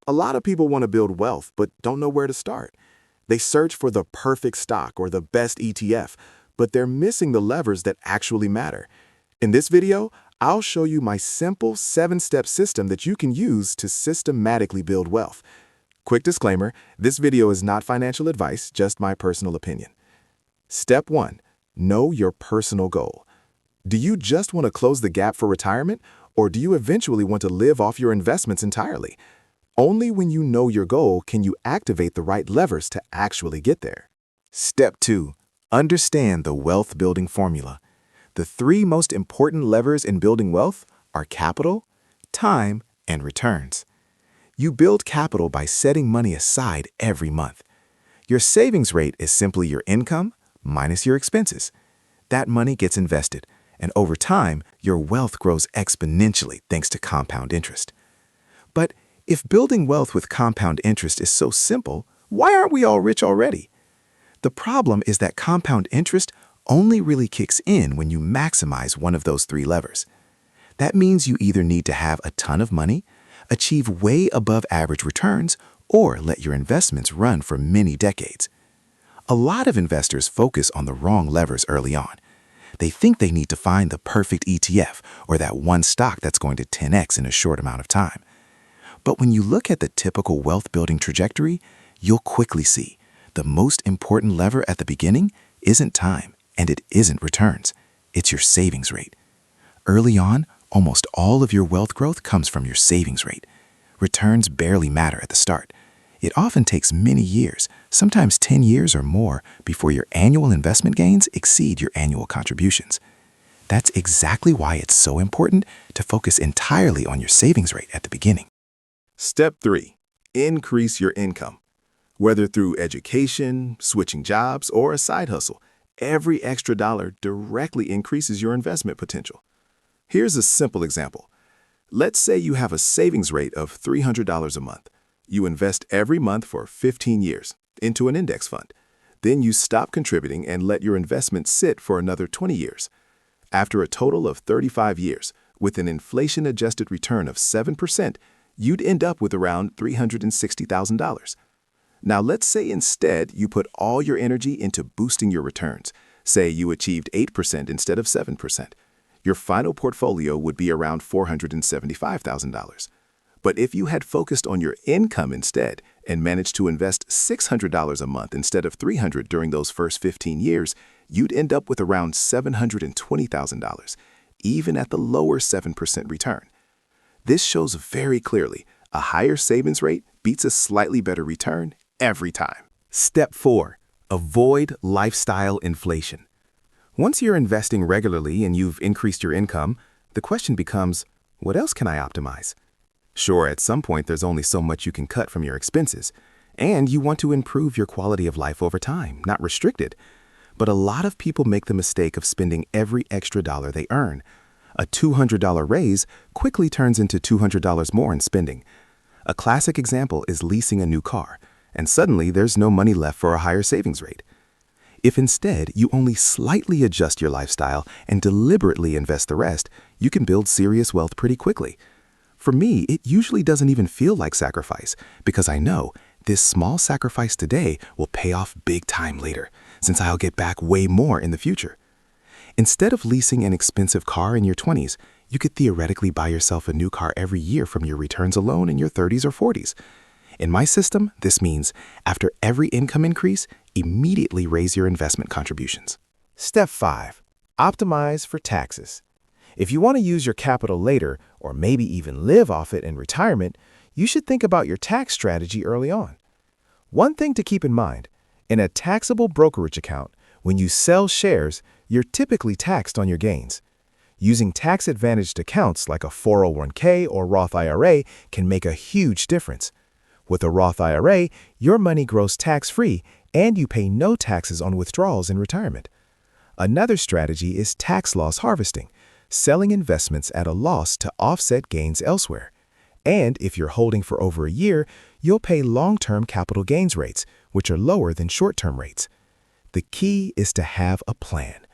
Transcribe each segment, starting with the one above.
A lot of people want to build wealth but don't know where to start. They search for the perfect stock or the best ETF, but they're missing the levers that actually matter. In this video, I'll show you my simple 7-step system that you can use to systematically build wealth. Quick disclaimer, this video is not financial advice, just my personal opinion. Step 1. Know your personal goal. Do you just want to close the gap for retirement, or do you eventually want to live off your investments entirely? Only when you know your goal can you activate the right levers to actually get there. Step 2. Understand the wealth-building formula. The 3 most important levers in building wealth are capital, time, and returns. You build capital by setting money aside every month. Your savings rate is simply your income minus your expenses. That money gets invested, and over time, your wealth grows exponentially thanks to compound interest. But if building wealth with compound interest is so simple, why aren't we all rich already? The problem is that compound interest only really kicks in when you maximize one of those 3 levers. That means you either need to have a ton of money, achieve way above average returns, or let your investments run for many decades. A lot of investors focus on the wrong levers early on. They think they need to find the perfect ETF or that one stock that's going to 10x in a short amount of time. But when you look at the typical wealth-building trajectory, you'll quickly see the most important lever at the beginning isn't time, and it isn't returns. It's your savings rate. Early on, almost all of your wealth growth comes from your savings rate. Returns barely matter at the start. It often takes many years, sometimes 10 years or more, before your annual investment gains exceed your annual contributions. That's exactly why it's so important to focus entirely on your savings rate at the beginning. Step 3. Increase your income. Whether through education, switching jobs, or a side hustle, every extra dollar directly increases your investment potential. Here's a simple example. Let's say you have a savings rate of $300 a month. You invest every month for 15 years into an index fund. Then you stop contributing and let your investment sit for another 20 years. After a total of 35 years, with an inflation-adjusted return of 7%, you'd end up with around $360,000. Now let's say instead you put all your energy into boosting your returns. Say you achieved 8% instead of 7%. Your final portfolio would be around $475,000. But if you had focused on your income instead and managed to invest $600 a month instead of $300 during those first 15 years, you'd end up with around $720,000, even at the lower 7% return. This shows very clearly a higher savings rate beats a slightly better return every time. Step 4. Avoid lifestyle inflation. Once you're investing regularly and you've increased your income, the question becomes, what else can I optimize? Sure, at some point there's only so much you can cut from your expenses, and you want to improve your quality of life over time, not restrict it. But a lot of people make the mistake of spending every extra dollar they earn. A $200 raise quickly turns into $200 more in spending. A classic example is leasing a new car, and suddenly there's no money left for a higher savings rate. If instead you only slightly adjust your lifestyle and deliberately invest the rest, you can build serious wealth pretty quickly. For me, it usually doesn't even feel like sacrifice, because I know this small sacrifice today will pay off big time later, since I'll get back way more in the future. Instead of leasing an expensive car in your 20s, you could theoretically buy yourself a new car every year from your returns alone in your 30s or 40s. In my system, this means after every income increase, immediately raise your investment contributions. Step 5. Optimize for taxes. If you want to use your capital later, or maybe even live off it in retirement, you should think about your tax strategy early on. One thing to keep in mind, in a taxable brokerage account, when you sell shares, you're typically taxed on your gains. Using tax-advantaged accounts like a 401k or Roth IRA can make a huge difference. With a Roth IRA, your money grows tax-free and you pay no taxes on withdrawals in retirement. Another strategy is tax loss harvesting, selling investments at a loss to offset gains elsewhere. And if you're holding for over a year, you'll pay long-term capital gains rates, which are lower than short-term rates. The key is to have a plan.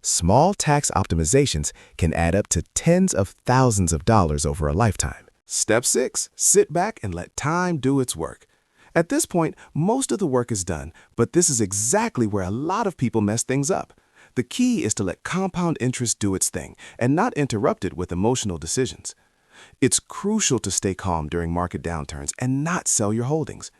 Small tax optimizations can add up to tens of thousands of dollars over a lifetime. Step 6. Sit back and let time do its work. At this point, most of the work is done, but this is exactly where a lot of people mess things up. The key is to let compound interest do its thing and not interrupt it with emotional decisions. It's crucial to stay calm during market downturns and not sell your holdings.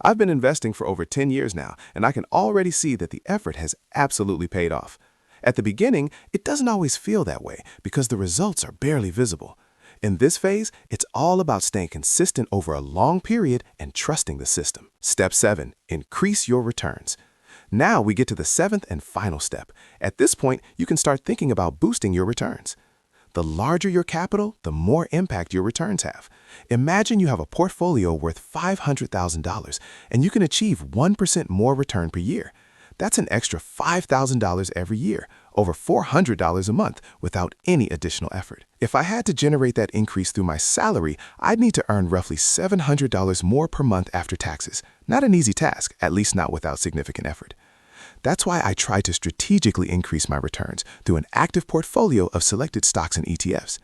I've been investing for over 10 years now, and I can already see that the effort has absolutely paid off. At the beginning, it doesn't always feel that way because the results are barely visible. In this phase, it's all about staying consistent over a long period and trusting the system. Step 7. Increase your returns. Now we get to the 7th and final step. At this point, you can start thinking about boosting your returns. The larger your capital, the more impact your returns have. Imagine you have a portfolio worth $500,000 and you can achieve 1% more return per year. That's an extra $5,000 every year, over $400 a month without any additional effort. If I had to generate that increase through my salary, I'd need to earn roughly $700 more per month after taxes. Not an easy task, at least not without significant effort. That's why I try to strategically increase my returns through an active portfolio of selected stocks and ETFs.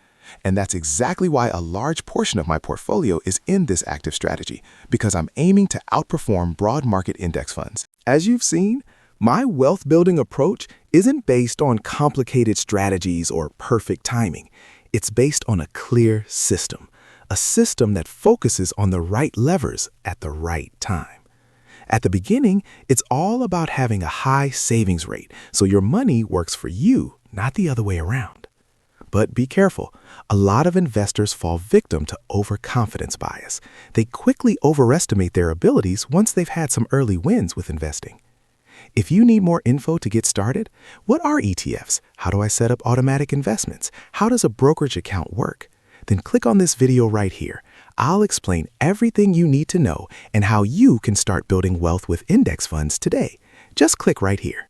And that's exactly why a large portion of my portfolio is in this active strategy, because I'm aiming to outperform broad market index funds. As you've seen, my wealth-building approach isn't based on complicated strategies or perfect timing. It's based on a clear system, a system that focuses on the right levers at the right time. At the beginning, it's all about having a high savings rate, so your money works for you, not the other way around. But be careful. A lot of investors fall victim to overconfidence bias. They quickly overestimate their abilities once they've had some early wins with investing. If you need more info to get started, what are ETFs? How do I set up automatic investments? How does a brokerage account work? Then click on this video right here. I'll explain everything you need to know and how you can start building wealth with index funds today. Just click right here.